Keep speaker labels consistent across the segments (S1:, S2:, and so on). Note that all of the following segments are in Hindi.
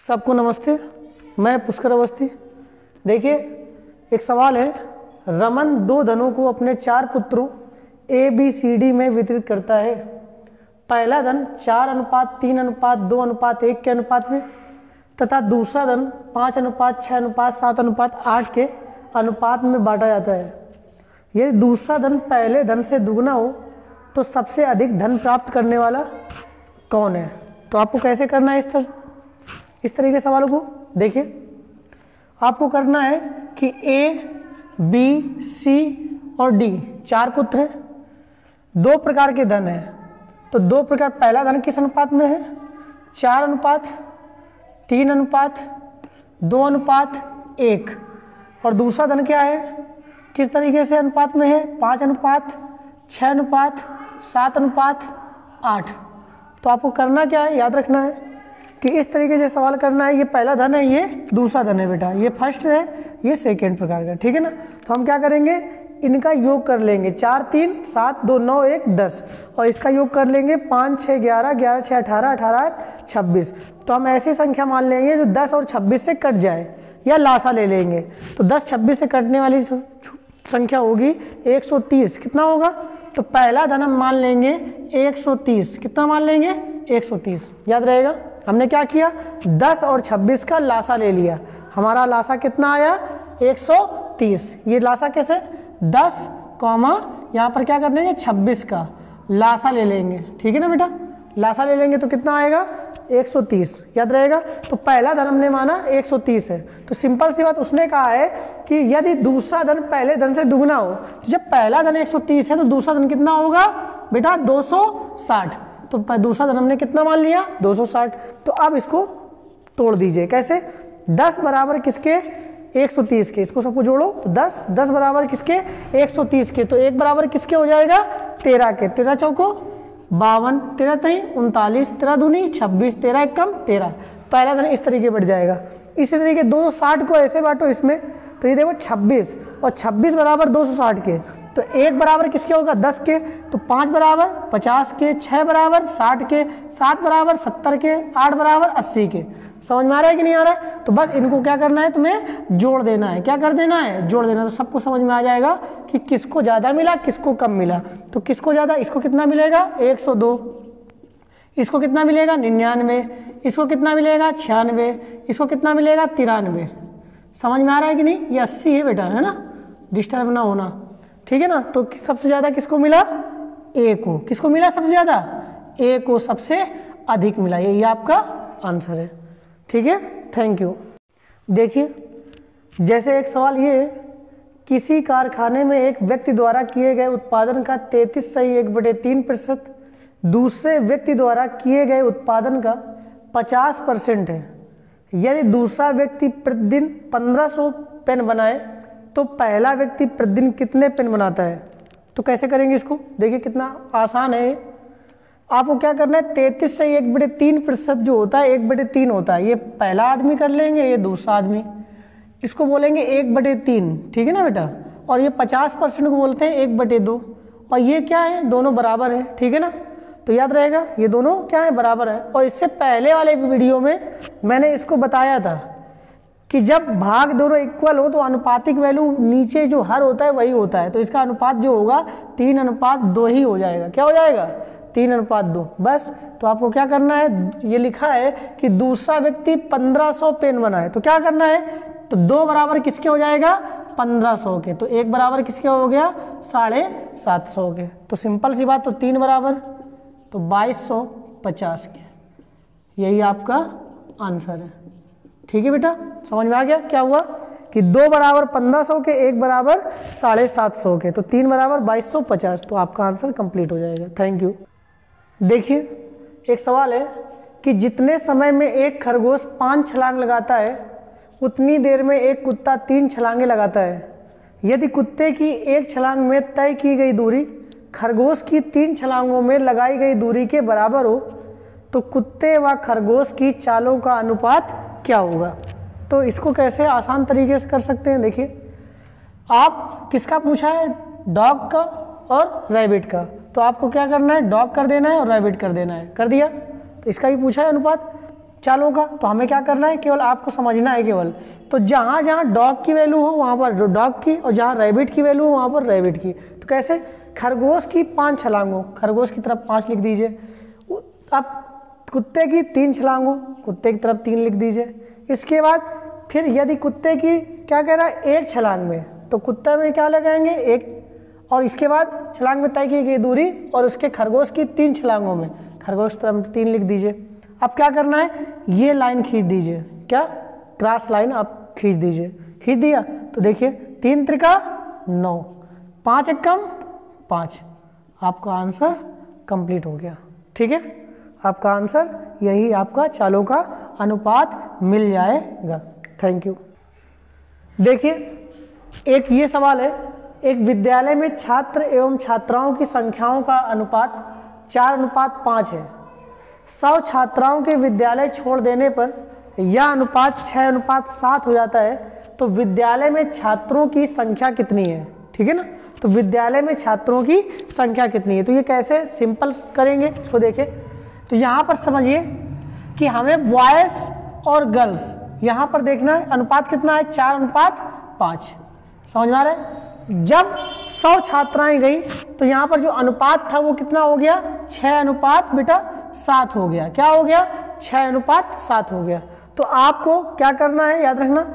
S1: सबको नमस्ते, मैं पुष्कर अवस्थी। देखिए, एक सवाल है। रमन 2 धनों को अपने 4 पुत्रों ABCD में वितरित करता है। पहला धन 4:3:2:1 के अनुपात में तथा दूसरा धन 5:6:7:8 के अनुपात में बांटा जाता है। यदि दूसरा धन पहले धन से दुगना हो तो सबसे अधिक धन प्राप्त करने वाला कौन है? तो आपको कैसे करना है इस तरीके सवालों को? देखिए, आपको करना है कि A, B, C और D 4 पुत्र हैं, 2 प्रकार के धन हैं। तो 2 प्रकार, पहला धन किस अनुपात में है? 4:3:2:1 और दूसरा धन क्या है, किस तरीके से अनुपात में है? 5:6:7:8। तो आपको करना क्या है, याद रखना है कि इस तरीके से सवाल करना है। ये पहला धन है, ये दूसरा धन है बेटा, ये फर्स्ट है, ये सेकेंड प्रकार का, ठीक है ना। तो हम क्या करेंगे, इनका योग कर लेंगे। 4 3 7 2 9 1 10 और इसका योग कर लेंगे 5 6 11 11 6 18 18 26। तो हम ऐसी संख्या मान लेंगे जो 10 और 26 से कट जाए या लासा ले लेंगे। तो 10 26 से कटने वाली संख्या होगी 130। कितना होगा? तो पहला धन हम मान लेंगे 130। कितना मान लेंगे? 130। याद रहेगा, हमने क्या किया, 10 और 26 का लासा ले लिया। हमारा लासा कितना आया? 130। ये लासा कैसे? 10 कॉमा यहाँ पर क्या कर लेंगे, 26 का लासा ले लेंगे, ठीक है ना बेटा। लासा ले लेंगे तो कितना आएगा? 130। याद रहेगा। तो पहला धन हमने माना 130 है। तो सिंपल सी बात, उसने कहा है कि यदि दूसरा धन पहले धन से दुगना हो, तो जब पहला धन 130 है तो दूसरा धन कितना होगा बेटा? 260। तो दूसरा धन हमने कितना मान लिया? 260। तो अब इसको तोड़ दीजिए। कैसे? 10 बराबर किसके? 130 के। इसको सबको जोड़ो तो 10 बराबर किसके? 130 के। तो 1 बराबर किसके हो जाएगा? 13 के। 13 चौको 52, 13 तई 39, 13 दूनी 26, 13 एकम 13। पहला धन इस तरीके बढ़ जाएगा। इसी तरीके 260 को ऐसे बांटो इसमें, तो ये देखो 26 और 26 बराबर 260 के। तो 1 बराबर किसके होगा? 10 के। तो 5 बराबर 50 के, 6 बराबर 60 के, 7 बराबर 70 के, 8 बराबर 80 के। समझ में आ रहा है कि नहीं आ रहा है? तो बस इनको क्या करना है, तुम्हें जोड़ देना है। क्या कर देना है? जोड़ देना। तो सबको समझ में आ जाएगा कि किसको ज़्यादा मिला, किसको कम मिला। तो किसको ज़्यादा, इसको कितना मिलेगा? 102। इसको कितना मिलेगा? 99। इसको कितना मिलेगा? 96। इसको कितना मिलेगा? 93। समझ में आ रहा है कि नहीं? ये 80 है बेटा, है ना, डिस्टर्ब ना होना, ठीक है ना। तो सबसे ज़्यादा किसको मिला? A को। किसको मिला सबसे ज़्यादा? A को सबसे अधिक मिला। यही आपका आंसर है, ठीक है। Thank you. देखिए, जैसे एक सवाल ये है, किसी कारखाने में एक व्यक्ति द्वारा किए गए उत्पादन का 33.1/3% दूसरे व्यक्ति द्वारा किए गए उत्पादन का 50% है। यदि दूसरा व्यक्ति प्रतिदिन 1500 पेन बनाए तो पहला व्यक्ति प्रतिदिन कितने पेन बनाता है? तो कैसे करेंगे इसको? देखिए कितना आसान है। आपको क्या करना है, 33 से 1/3% जो होता है 1/3 होता है। ये पहला आदमी कर लेंगे, ये दूसरा आदमी, इसको बोलेंगे 1/3, ठीक है ना बेटा। और ये 50% को बोलते हैं 1/2। और ये क्या है, दोनों बराबर है, ठीक है ना। तो याद रहेगा, ये दोनों क्या है, बराबर है। और इससे पहले वाले वीडियो में मैंने इसको बताया था कि जब भाग दोनों इक्वल हो तो अनुपातिक वैल्यू नीचे जो हर होता है वही होता है। तो इसका अनुपात जो होगा 3:2 ही हो जाएगा। क्या हो जाएगा? 3:2। बस। तो आपको क्या करना है, ये लिखा है कि दूसरा व्यक्ति 1500 पेन बनाए, तो क्या करना है, तो 2 बराबर किसके हो जाएगा? 1500 के। तो 1 बराबर किसके हो गया? 750 के। तो सिंपल सी बात, तो 3 बराबर तो 2250 के। यही आपका आंसर है, ठीक है बेटा। समझ में आ गया क्या हुआ कि 2 बराबर 1500 के, 1 बराबर 750 के, तो 3 बराबर 2250। तो आपका आंसर कंप्लीट हो जाएगा। Thank you. देखिए, एक सवाल है कि जितने समय में एक खरगोश 5 छलांग लगाता है उतनी देर में एक कुत्ता 3 छलांगे लगाता है। यदि कुत्ते की एक छलांग में तय की गई दूरी खरगोश की 3 छलांगों में लगाई गई दूरी के बराबर हो तो कुत्ते व खरगोश की चालों का अनुपात क्या होगा? तो इसको कैसे आसान तरीके से कर सकते हैं। देखिए, आप किसका पूछा है? डॉग का और रैबिट का। तो आपको क्या करना है, डॉग कर देना है और रैबिट कर देना है। कर दिया। तो इसका भी पूछा है अनुपात। चालों का, तो हमें क्या करना है, केवल आपको समझना है केवल। तो जहाँ जहाँ डॉग की वैल्यू हो वहाँ पर डॉग की, और जहाँ रैबिट की वैल्यू हो वहाँ पर रैबिट की। तो कैसे, खरगोश की 5 छलांगों, खरगोश की तरफ 5 लिख दीजिए। अब कुत्ते की 3 छलांगों, कुत्ते की तरफ 3 लिख दीजिए। इसके बाद फिर यदि कुत्ते की क्या कह रहा है 1 छलांग में, तो कुत्ते में क्या लगाएंगे 1, और इसके बाद छलांग में तय की गई दूरी, और उसके खरगोश की 3 छलांगों में खरगोश तरफ 3 लिख दीजिए। अब क्या करना है, ये लाइन खींच दीजिए, क्या क्रॉस लाइन आप खींच दीजिए। खींच दिया तो देखिए 3 त्रिका 9, 5 एकम 5, आपका आंसर कंप्लीट हो गया। ठीक है, आपका आंसर यही, आपका चालों का अनुपात मिल जाएगा। Thank you. देखिए एक ये सवाल है, एक विद्यालय में छात्र एवं छात्राओं की संख्याओं का अनुपात 4:5 है। 100 छात्राओं के विद्यालय छोड़ देने पर यह अनुपात 6:7 हो जाता है, तो विद्यालय में छात्रों की संख्या कितनी है। ठीक है ना, तो विद्यालय में छात्रों की संख्या कितनी है, तो ये कैसे सिंपल करेंगे इसको देखिए। तो यहाँ पर समझिए कि हमें बॉयज़ और गर्ल्स यहाँ पर देखना है, अनुपात कितना है 4:5। समझ में आ रहा है। जब 100 छात्राएं गई तो यहाँ पर जो अनुपात था वो कितना हो गया 6:7 हो गया। क्या हो गया 6:7 हो गया। तो आपको क्या करना है, याद रखना,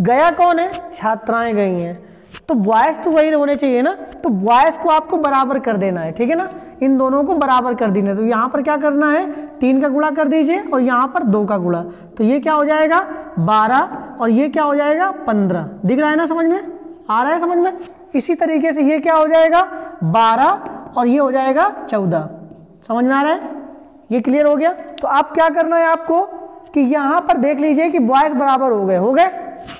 S1: गया कौन है, छात्राएं गई हैं, तो बॉयज़ तो वही होने चाहिए ना, तो बॉयज़ को आपको बराबर कर देना है। ठीक है ना, इन दोनों को बराबर कर देना है। तो यहाँ पर क्या करना है 3 का गुणा कर दीजिए, और यहाँ पर 2 का गुणा, तो ये क्या हो जाएगा 12, और ये क्या हो जाएगा 15। दिख रहा है ना, समझ में आ रहा है, समझ में। इसी तरीके से ये क्या हो जाएगा 12, और ये हो जाएगा 14। समझ में आ रहा है, ये क्लियर हो गया। तो आप क्या करना है आपको कि यहाँ पर देख लीजिए कि बॉयज़ बराबर हो गए,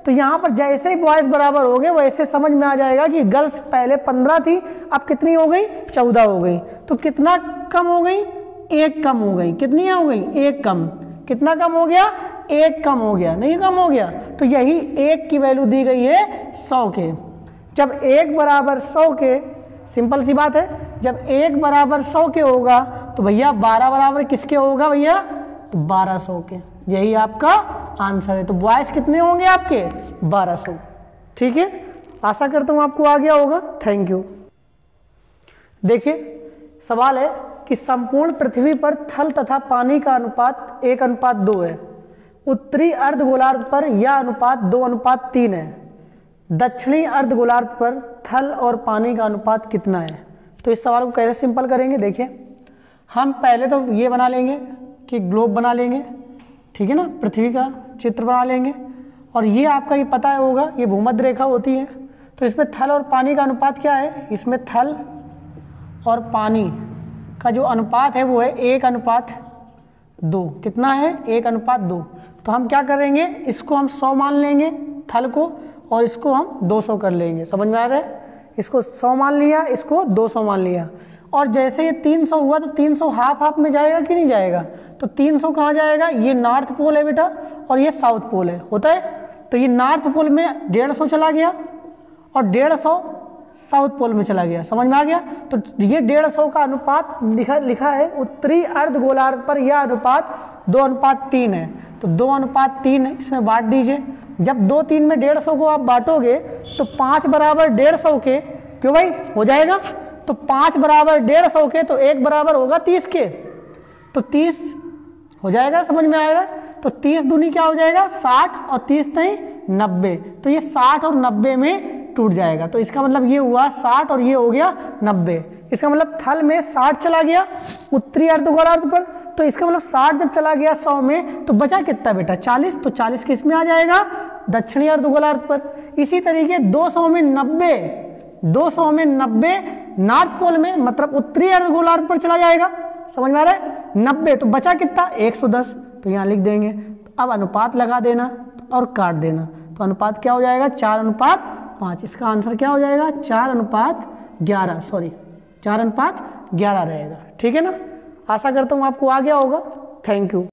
S1: तो यहाँ पर जैसे ही बॉयज़ बराबर हो गए वैसे समझ में आ जाएगा कि गर्ल्स पहले 15 थी, अब कितनी हो गई 14 हो गई। तो कितना कम हो गई, 1 कम हो गई। कितनी हो गई 1 कम। कितना कम हो गया 1 कम हो गया, नहीं कम हो गया। तो यही 1 की वैल्यू दी गई है 100 के। जब 1 बराबर 100 के, सिंपल सी बात है, जब 1 बराबर 100 के होगा तो भैया 12 बराबर किसके होगा भैया, तो 1200 के। यही आपका आंसर है। तो बॉयज़ कितने होंगे आपके 1200। ठीक है, आशा करता हूँ आपको आ गया होगा। Thank you. देखिए सवाल है कि संपूर्ण पृथ्वी पर थल तथा पानी का अनुपात 1:2 है। उत्तरी अर्धगोलार्ध पर यह अनुपात 2:3 है। दक्षिणी अर्धगोलार्ध पर थल और पानी का अनुपात कितना है। तो इस सवाल को कैसे सिंपल करेंगे, देखिए हम पहले तो ये बना लेंगे कि ग्लोब बना लेंगे, ठीक है ना, पृथ्वी का चित्र बना लेंगे, और ये आपका ये पता है होगा, ये भूमध्य रेखा होती है। तो इसमें थल और पानी का अनुपात क्या है, इसमें थल और पानी का जो अनुपात है वो है 1:2। कितना है 1:2। तो हम क्या करेंगे, इसको हम 100 मान लेंगे थल को, और इसको हम 200 कर लेंगे। समझ में आ रहा है, इसको 100 मान लिया, इसको 200 मान लिया, और जैसे ये 300 हुआ तो 300 हाफ में जाएगा कि नहीं जाएगा। तो 300 कहाँ जाएगा, ये नॉर्थ पोल है बेटा, और ये साउथ पोल है, होता है। तो ये नॉर्थ पोल में 150 चला गया, और 150 साउथ पोल में चला गया। समझ में आ गया। तो ये 150 का अनुपात लिखा है उत्तरी अर्धगोलार्ध पर यह अनुपात 2:3 है। तो 2:3 इसमें बांट दीजिए। जब 2-3 में 150 को आप बांटोगे तो 5 बराबर 150 के, क्यों भाई हो जाएगा। तो 5 बराबर 150 के, तो 1 बराबर होगा 30 के, तो 30 हो जाएगा। समझ में आएगा। तो 30 दूनी क्या हो जाएगा 60, और 30 नहीं 90। तो ये 60 और 90 में टूट जाएगा। तो इसका मतलब ये हुआ 60 और ये हो गया 90। इसका मतलब थल में 60 चला गया उत्तरी अर्धगोलार्ध पर, तो इसका मतलब 60 जब चला गया 100 में, तो बचा कितना बेटा 40। तो 40 किस में आ जाएगा, दक्षिणी अर्धगोलार्ध पर। इसी तरीके 200 में 90 नॉर्थ पोल में, मतलब उत्तरी अर्धगोलार्ध पर चला जाएगा। समझ में आ रहा है। 90 तो बचा कितना 110। तो यहाँ लिख देंगे। अब अनुपात लगा देना और काट देना, तो अनुपात क्या हो जाएगा 4:5। इसका आंसर क्या हो जाएगा 4:11, सॉरी 4:11 रहेगा। ठीक है ना, आशा करता हूँ आपको आ गया होगा। Thank you.